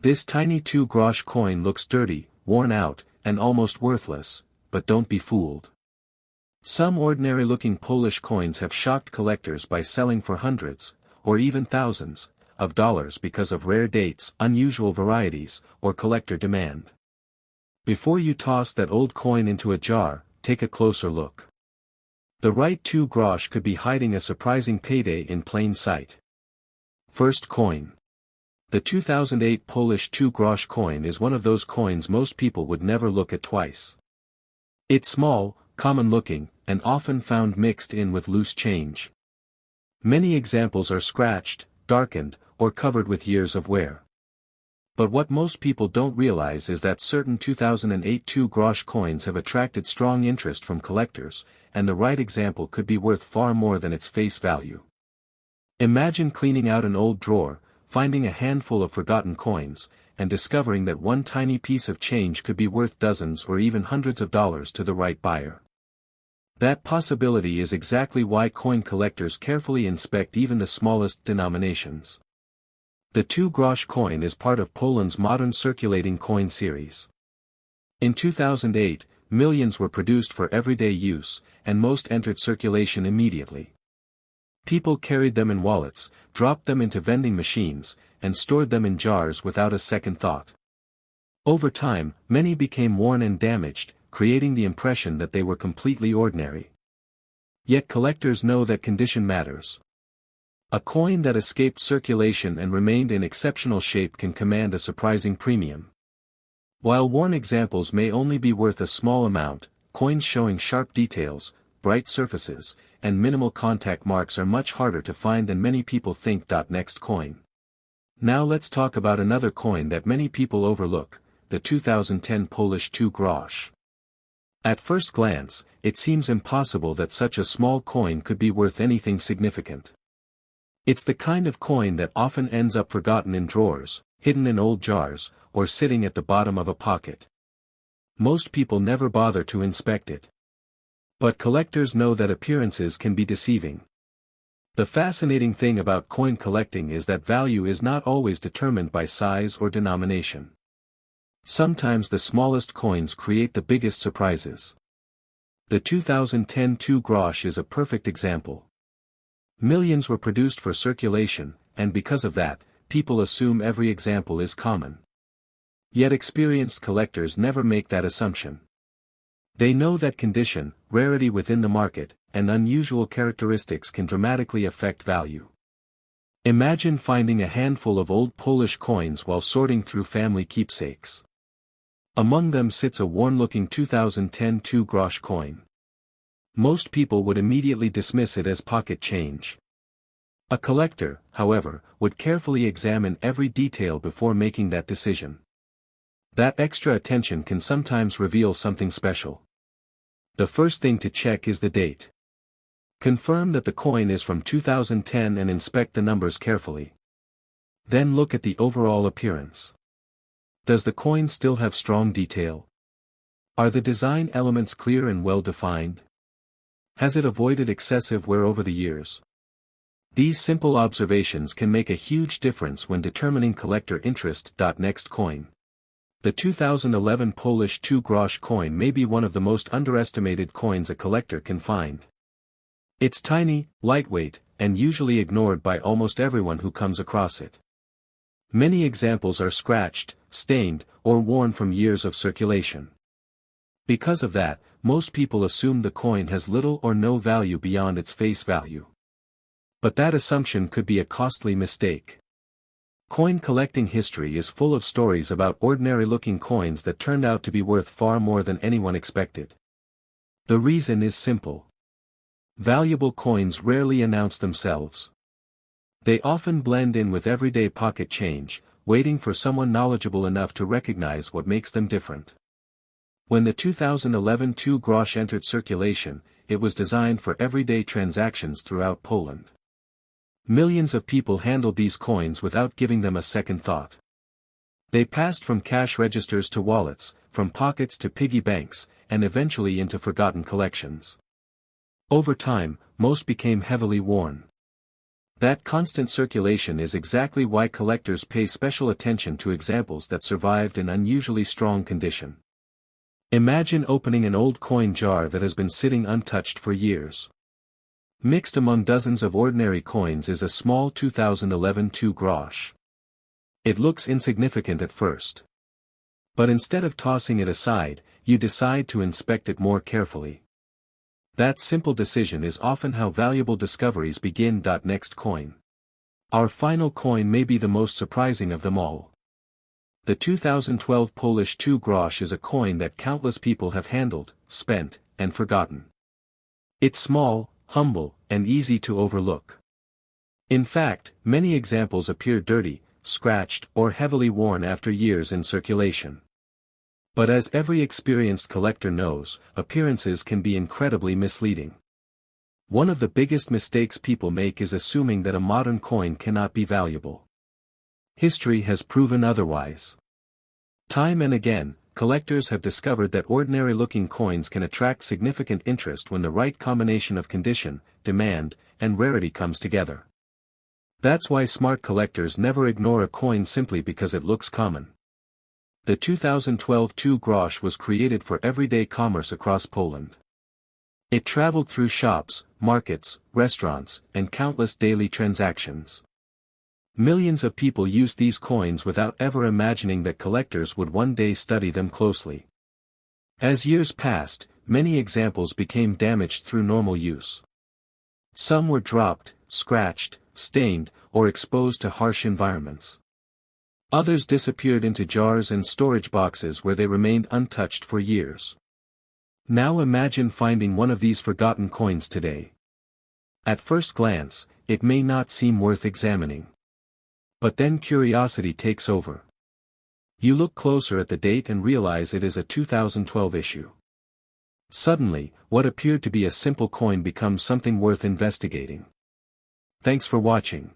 This tiny 2-grosz coin looks dirty, worn out, and almost worthless, but don't be fooled. Some ordinary-looking Polish coins have shocked collectors by selling for hundreds, or even thousands, of dollars because of rare dates, unusual varieties, or collector demand. Before you toss that old coin into a jar, take a closer look. The right 2-grosz could be hiding a surprising payday in plain sight. First coin. The 2008 Polish 2-grosz coin is one of those coins most people would never look at twice. It's small, common-looking, and often found mixed in with loose change. Many examples are scratched, darkened, or covered with years of wear. But what most people don't realize is that certain 2008 2-grosz coins have attracted strong interest from collectors, and the right example could be worth far more than its face value. Imagine cleaning out an old drawer, finding a handful of forgotten coins, and discovering that one tiny piece of change could be worth dozens or even hundreds of dollars to the right buyer. That possibility is exactly why coin collectors carefully inspect even the smallest denominations. The 2-grosz coin is part of Poland's modern circulating coin series. In 2008, millions were produced for everyday use, and most entered circulation immediately. People carried them in wallets, dropped them into vending machines, and stored them in jars without a second thought. Over time, many became worn and damaged, creating the impression that they were completely ordinary. Yet collectors know that condition matters. A coin that escaped circulation and remained in exceptional shape can command a surprising premium. While worn examples may only be worth a small amount, coins showing sharp details, bright surfaces, and minimal contact marks are much harder to find than many people think. Next coin. Now let's talk about another coin that many people overlook, the 2010 Polish 2-grosz. At first glance, it seems impossible that such a small coin could be worth anything significant. It's the kind of coin that often ends up forgotten in drawers, hidden in old jars, or sitting at the bottom of a pocket. Most people never bother to inspect it. But collectors know that appearances can be deceiving. The fascinating thing about coin collecting is that value is not always determined by size or denomination. Sometimes the smallest coins create the biggest surprises. The 2010 2-grosz is a perfect example. Millions were produced for circulation, and because of that, people assume every example is common. Yet experienced collectors never make that assumption. They know that condition, rarity within the market, and unusual characteristics can dramatically affect value. Imagine finding a handful of old Polish coins while sorting through family keepsakes. Among them sits a worn-looking 2010 2-grosz coin. Most people would immediately dismiss it as pocket change. A collector, however, would carefully examine every detail before making that decision. That extra attention can sometimes reveal something special. The first thing to check is the date. Confirm that the coin is from 2010 and inspect the numbers carefully. Then look at the overall appearance. Does the coin still have strong detail? Are the design elements clear and well defined? Has it avoided excessive wear over the years? These simple observations can make a huge difference when determining collector interest. Next coin. The 2011 Polish 2-grosz coin may be one of the most underestimated coins a collector can find. It's tiny, lightweight, and usually ignored by almost everyone who comes across it. Many examples are scratched, stained, or worn from years of circulation. Because of that, most people assume the coin has little or no value beyond its face value. But that assumption could be a costly mistake. Coin collecting history is full of stories about ordinary-looking coins that turned out to be worth far more than anyone expected. The reason is simple. Valuable coins rarely announce themselves. They often blend in with everyday pocket change, waiting for someone knowledgeable enough to recognize what makes them different. When the 2011 2-grosz entered circulation, it was designed for everyday transactions throughout Poland. Millions of people handled these coins without giving them a second thought. They passed from cash registers to wallets, from pockets to piggy banks, and eventually into forgotten collections. Over time, most became heavily worn. That constant circulation is exactly why collectors pay special attention to examples that survived in unusually strong condition. Imagine opening an old coin jar that has been sitting untouched for years. Mixed among dozens of ordinary coins is a small 2011 2 grosz. It looks insignificant at first. But instead of tossing it aside, you decide to inspect it more carefully. That simple decision is often how valuable discoveries begin. Next coin. Our final coin may be the most surprising of them all. The 2012 Polish 2 grosz is a coin that countless people have handled, spent, and forgotten. It's small, humble, and easy to overlook. In fact, many examples appear dirty, scratched, or heavily worn after years in circulation. But as every experienced collector knows, appearances can be incredibly misleading. One of the biggest mistakes people make is assuming that a modern coin cannot be valuable. History has proven otherwise. Time and again, collectors have discovered that ordinary-looking coins can attract significant interest when the right combination of condition, demand, and rarity comes together. That's why smart collectors never ignore a coin simply because it looks common. The 2012 2 grosz was created for everyday commerce across Poland. It traveled through shops, markets, restaurants, and countless daily transactions. Millions of people used these coins without ever imagining that collectors would one day study them closely. As years passed, many examples became damaged through normal use. Some were dropped, scratched, stained, or exposed to harsh environments. Others disappeared into jars and storage boxes where they remained untouched for years. Now imagine finding one of these forgotten coins today. At first glance, it may not seem worth examining. But then curiosity takes over. You look closer at the date and realize it is a 2012 issue. Suddenly, what appeared to be a simple coin becomes something worth investigating. Thanks for watching.